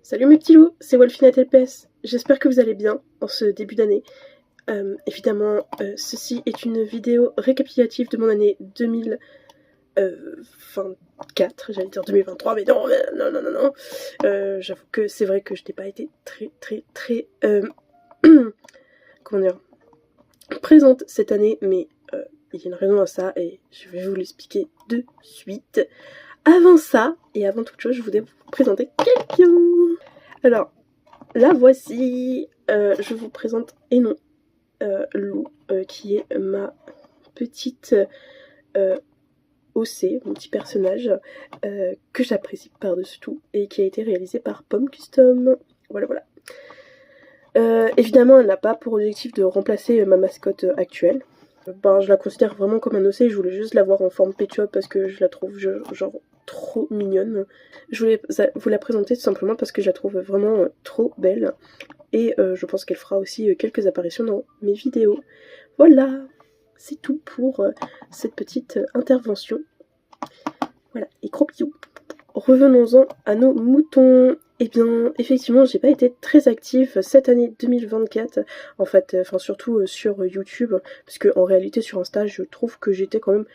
Salut mes petits loups, c'est Wolfina LPS. J'espère que vous allez bien en ce début d'année. Évidemment, ceci est une vidéo récapitulative de mon année 2024, j'allais dire 2023, mais non, non. J'avoue que c'est vrai que je n'ai pas été très comment dire, présente cette année, mais il y a une raison à ça et je vais vous l'expliquer de suite. Avant ça, et avant toute chose, je voulais vous présenter quelqu'un. Alors, la voici. Je vous présente Enon Lou, qui est ma petite OC, mon petit personnage, que j'apprécie par-dessus tout, et qui a été réalisé par Pomme Custom. Voilà. Évidemment, elle n'a pas pour objectif de remplacer ma mascotte actuelle. Je la considère vraiment comme un OC, je voulais juste la voir en forme Pet Shop parce que je la trouve genre trop mignonne. Je voulais vous la présenter tout simplement parce que je la trouve vraiment trop belle. Et je pense qu'elle fera aussi quelques apparitions dans mes vidéos. Voilà, c'est tout pour cette petite intervention. Voilà, et gros bisous. Revenons-en à nos moutons. Eh bien, effectivement, j'ai pas été très active cette année 2024, en fait, surtout sur YouTube, parce que en réalité sur Insta, je trouve que j'étais quand même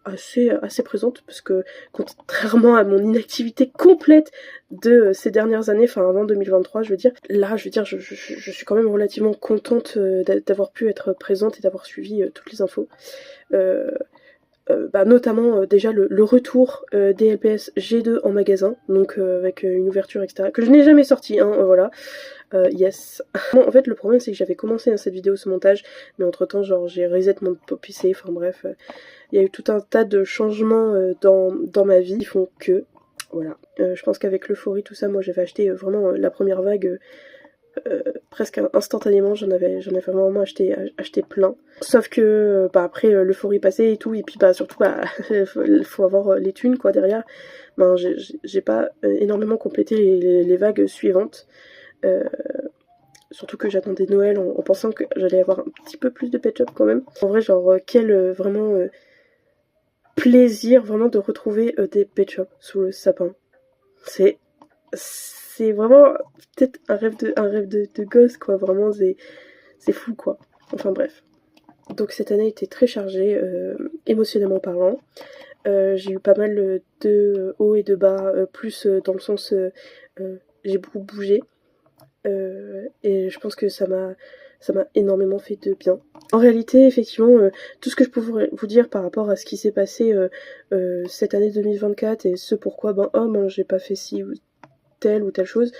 assez présente, parce que contrairement à mon inactivité complète de ces dernières années, enfin avant 2023, je suis quand même relativement contente d'avoir pu être présente et d'avoir suivi toutes les infos. Notamment déjà le retour des LPS G2 en magasin, donc avec une ouverture etc. que je n'ai jamais sorti, voilà. Yes. Bon, en fait le problème c'est que j'avais commencé cette vidéo ce montage, mais entre temps genre j'ai reset mon PC, enfin bref, il y a eu tout un tas de changements dans ma vie qui font que, voilà. Je pense qu'avec l'euphorie tout ça, moi j'avais acheté vraiment la première vague presque instantanément, j'en avais vraiment acheté plein. Sauf que après l'euphorie passée et tout, et puis surtout il faut avoir les thunes quoi derrière. J'ai pas énormément complété les vagues suivantes. Surtout que j'attendais Noël en pensant que j'allais avoir un petit peu plus de Pet Shop quand même. En vrai, genre quel vraiment plaisir vraiment de retrouver des Pet Shop sous le sapin. C'est vraiment peut-être un rêve de gosse quoi, vraiment c'est fou quoi. Enfin bref. Donc cette année était très chargée émotionnellement parlant. J'ai eu pas mal de hauts et de bas, plus dans le sens j'ai beaucoup bougé et je pense que ça m'a énormément fait de bien. En réalité, effectivement, tout ce que je peux vous dire par rapport à ce qui s'est passé cette année 2024 et ce pourquoi j'ai pas fait ci ou telle chose,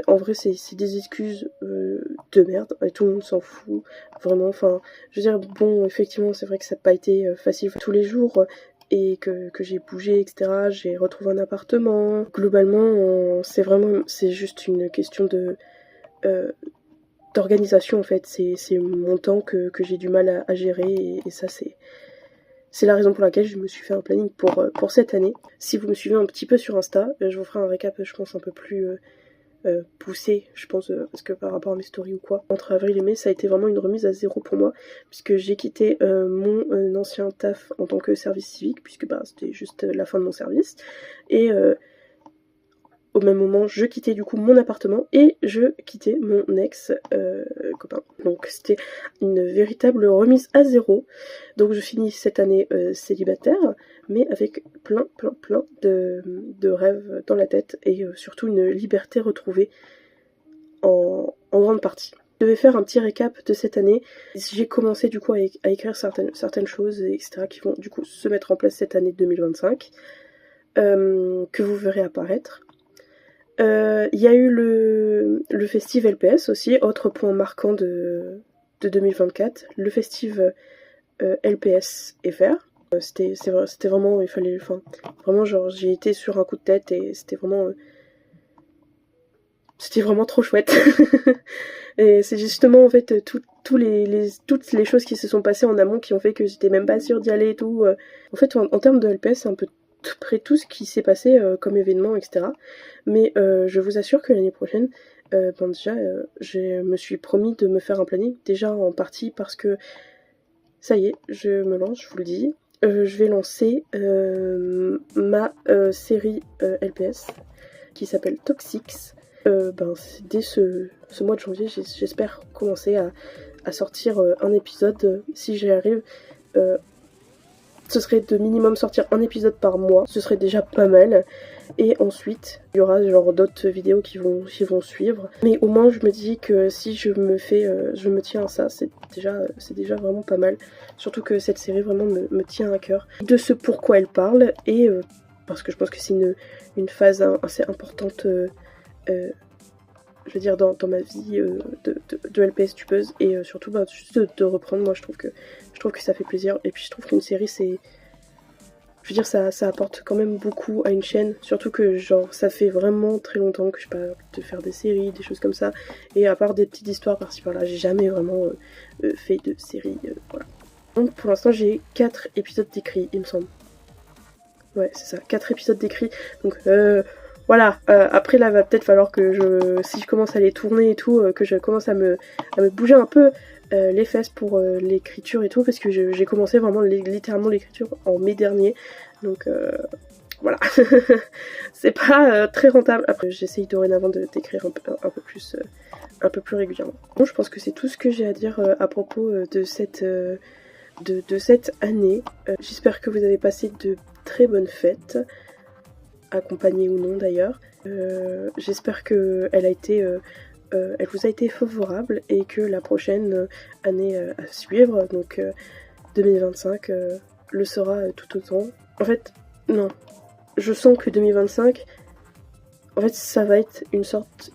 en vrai c'est des excuses de merde et tout le monde s'en fout vraiment. Enfin je veux dire, bon effectivement c'est vrai que ça n'a pas été facile tous les jours et que j'ai bougé etc, j'ai retrouvé un appartement, globalement c'est juste une question de d'organisation en fait, c'est mon temps que j'ai du mal à gérer et ça c'est la raison pour laquelle je me suis fait un planning pour cette année. Si vous me suivez un petit peu sur Insta, je vous ferai un récap je pense un peu plus poussé, je pense, parce que par rapport à mes stories ou quoi. Entre avril et mai, ça a été vraiment une remise à zéro pour moi, puisque j'ai quitté mon ancien taf en tant que service civique, puisque c'était juste la fin de mon service. Et au même moment, je quittais du coup mon appartement et je quittais mon ex-copain. Donc c'était une véritable remise à zéro. Donc je finis cette année célibataire, mais avec plein de rêves dans la tête et surtout une liberté retrouvée en grande partie. Je devais faire un petit récap de cette année. J'ai commencé du coup à écrire certaines choses, etc. qui vont du coup se mettre en place cette année 2025, que vous verrez apparaître. Il y a eu le festival LPS aussi, autre point marquant de 2024, le festival LPS FR. C'était vraiment, vraiment genre j'ai été sur un coup de tête et c'était vraiment trop chouette. Et c'est justement en fait toutes les choses qui se sont passées en amont qui ont fait que j'étais même pas sûre d'y aller et tout. En fait en termes de LPS c'est un peu près tout ce qui s'est passé comme événement etc. Mais je vous assure que l'année prochaine déjà je me suis promis de me faire un planning, déjà en partie parce que ça y est, je me lance, je vous le dis. je vais lancer ma série LPS qui s'appelle Toxics. Dès ce mois de janvier, j'espère commencer à sortir un épisode. Si j'y arrive, ce serait de minimum sortir un épisode par mois, ce serait déjà pas mal. Et ensuite, il y aura genre d'autres vidéos qui vont suivre. Mais au moins, je me dis que si je me tiens à ça, c'est déjà vraiment pas mal. Surtout que cette série vraiment me tient à cœur. De ce pourquoi elle parle, et parce que je pense que c'est une phase assez importante, je veux dire, dans ma vie de LPS tubeuse. Et surtout, juste de reprendre, moi je trouve que ça fait plaisir. Et puis je trouve qu'une série, je veux dire, ça apporte quand même beaucoup à une chaîne, surtout que genre ça fait vraiment très longtemps que je sais pas de faire des séries, des choses comme ça, et à part des petites histoires par-ci par-là, j'ai jamais vraiment fait de série, voilà. Donc pour l'instant j'ai 4 épisodes d'écrits, il me semble. Ouais, c'est ça, 4 épisodes d'écrits, donc voilà, après là va peut-être falloir que si je commence à les tourner et tout, que je commence à me bouger un peu les fesses pour l'écriture et tout, parce que j'ai commencé vraiment littéralement l'écriture en mai dernier, donc voilà. C'est pas très rentable. Après j'essaye dorénavant d'écrire un peu plus régulièrement. Donc je pense que c'est tout ce que j'ai à dire à propos de cette année. J'espère que vous avez passé de très bonnes fêtes, accompagnées ou non d'ailleurs. J'espère que elle vous a été favorable et que la prochaine année à suivre, donc 2025, le sera tout autant. En fait, non. Je sens que 2025, en fait, ça va être une sorte...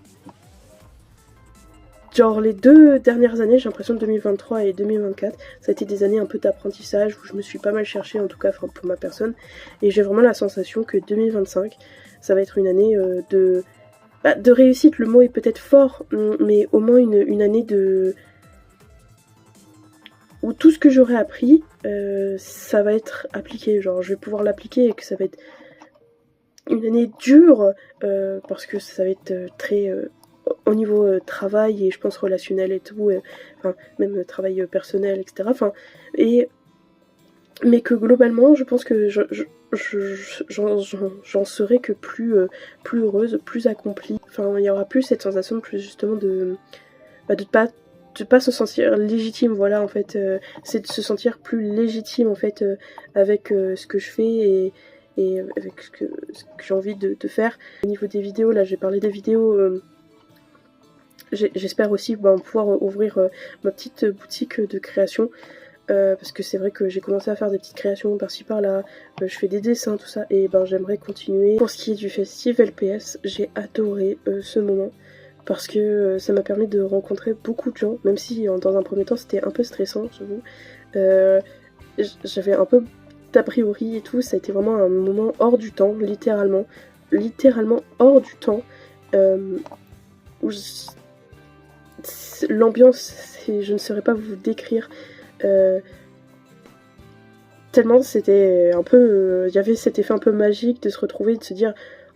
Genre les 2 dernières années, j'ai l'impression que 2023 et 2024, ça a été des années un peu d'apprentissage où je me suis pas mal cherchée, en tout cas pour ma personne. Et j'ai vraiment la sensation que 2025, ça va être une année de réussite. Le mot est peut-être fort, mais au moins une année où tout ce que j'aurai appris, ça va être appliqué. Genre je vais pouvoir l'appliquer et que ça va être une année dure, parce que ça va être très... au niveau travail et je pense relationnel et tout, enfin, même travail personnel, etc. Enfin, mais que globalement, je pense que j'en serai que plus heureuse, plus accomplie. Enfin, il y aura plus cette sensation plus justement de pas se sentir légitime, voilà, en fait, c'est de se sentir plus légitime, en fait, avec ce que je fais et avec ce que j'ai envie de faire. Au niveau des vidéos, là, j'ai parlé des vidéos... J'espère aussi pouvoir ouvrir ma petite boutique de création, parce que c'est vrai que j'ai commencé à faire des petites créations par-ci par-là, je fais des dessins, tout ça, et j'aimerais continuer. Pour ce qui est du festival LPS, j'ai adoré ce moment, parce que ça m'a permis de rencontrer beaucoup de gens, même si dans un premier temps c'était un peu stressant, j'avoue. J'avais un peu d'a priori et tout, ça a été vraiment un moment hors du temps, littéralement hors du temps, où l'ambiance, je ne saurais pas vous décrire, tellement c'était un peu... il y avait cet effet un peu magique de se retrouver, de se dire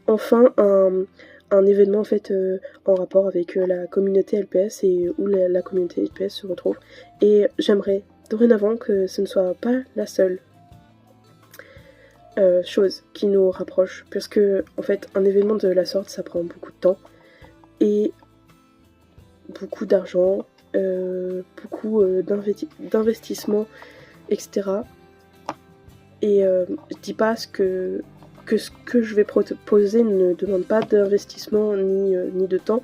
enfin un événement en fait en rapport avec la communauté LPS et où la communauté LPS se retrouve. Et j'aimerais dorénavant que ce ne soit pas la seule chose qui nous rapproche, parce que en fait un événement de la sorte ça prend beaucoup de temps et beaucoup d'argent, beaucoup d'investissement, etc. Et je dis pas que ce que je vais proposer ne demande pas d'investissement ni de temps,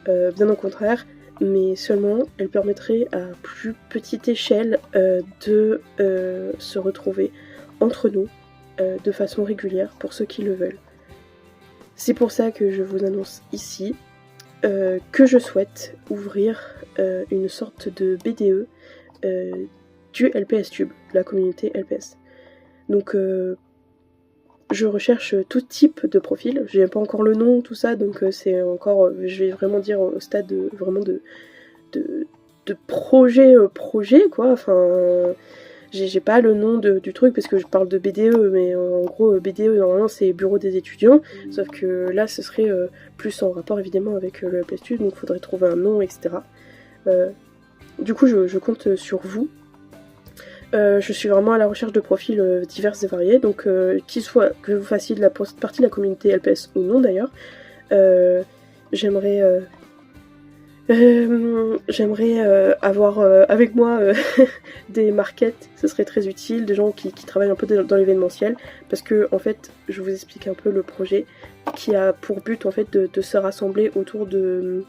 bien au contraire, mais seulement elle permettrait à plus petite échelle de se retrouver entre nous de façon régulière pour ceux qui le veulent. C'est pour ça que je vous annonce ici que je souhaite ouvrir une sorte de BDE du LPS Tube, de la communauté LPS. Donc je recherche tout type de profil, j'ai pas encore le nom, tout ça, donc c'est encore, je vais vraiment dire au stade de projet quoi, enfin... J'ai pas le nom du truc parce que je parle de BDE, mais en gros BDE normalement c'est bureau des étudiants, sauf que là ce serait plus en rapport évidemment avec le LPS, donc il faudrait trouver un nom, etc. Du coup je compte sur vous Je suis vraiment à la recherche de profils divers et variés, donc qu'il soit que vous fassiez de la partie de la communauté LPS ou non d'ailleurs. J'aimerais avoir avec moi des markettes, ce serait très utile, des gens qui travaillent un peu dans l'événementiel, parce que en fait, je vous explique un peu le projet qui a pour but en fait de se rassembler autour de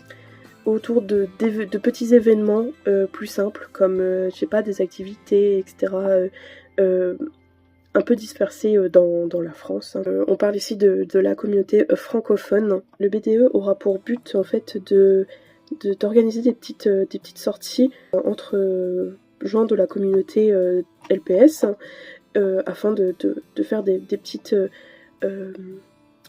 petits événements plus simples, comme je sais pas, des activités, etc. Un peu dispersées dans la France. On parle ici de la communauté francophone. Le BDE aura pour but en fait d'organiser des petites sorties entre gens de la communauté LPS afin de faire des petites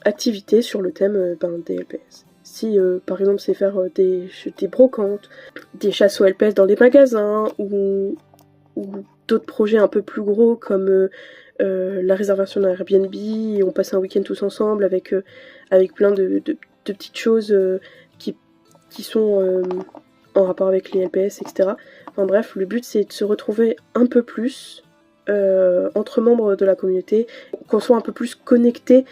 activités sur le thème des LPS. Si par exemple c'est faire des brocantes, des chasses aux LPS dans les magasins ou d'autres projets un peu plus gros comme la réservation d'un Airbnb, et on passe un week-end tous ensemble avec plein de petites choses qui sont en rapport avec les LPS, etc. Enfin bref, le but c'est de se retrouver un peu plus entre membres de la communauté, qu'on soit un peu plus connectés,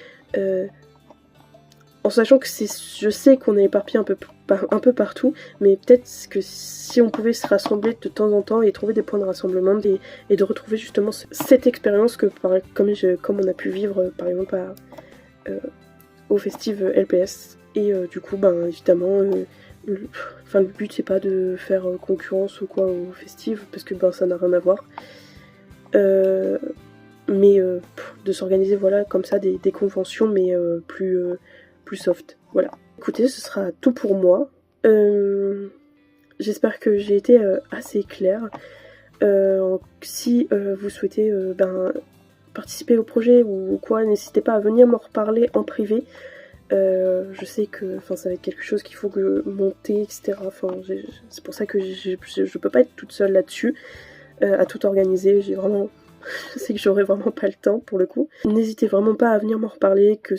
en sachant que je sais qu'on est éparpillé un peu partout, mais peut-être que si on pouvait se rassembler de temps en temps et trouver des points de rassemblement et de retrouver justement cette expérience comme on a pu vivre par exemple au festive LPS. Et du coup, évidemment, le but c'est pas de faire concurrence ou quoi au festive, parce que ça n'a rien à voir. Mais de s'organiser voilà comme ça des conventions, mais plus soft. Voilà. Écoutez, ce sera tout pour moi. J'espère que j'ai été assez claire. Si vous souhaitez participer au projet ou quoi, n'hésitez pas à venir m'en reparler en privé. Je sais que ça va être quelque chose qu'il faut monter, etc. C'est pour ça que je peux pas être toute seule là-dessus, à tout organiser. Je sais que j'aurai vraiment pas le temps pour le coup. N'hésitez vraiment pas à venir m'en reparler, que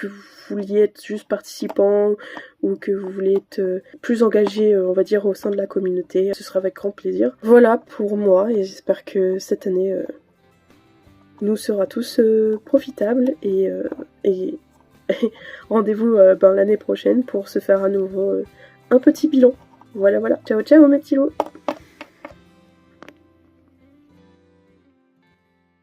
vous vouliez être juste participant ou que vous voulez être plus engagé, on va dire, au sein de la communauté. Ce sera avec grand plaisir. Voilà pour moi, et j'espère que cette année nous sera tous profitable, et rendez-vous l'année prochaine pour se faire à nouveau un petit bilan. Voilà. Ciao ciao mes petits lots.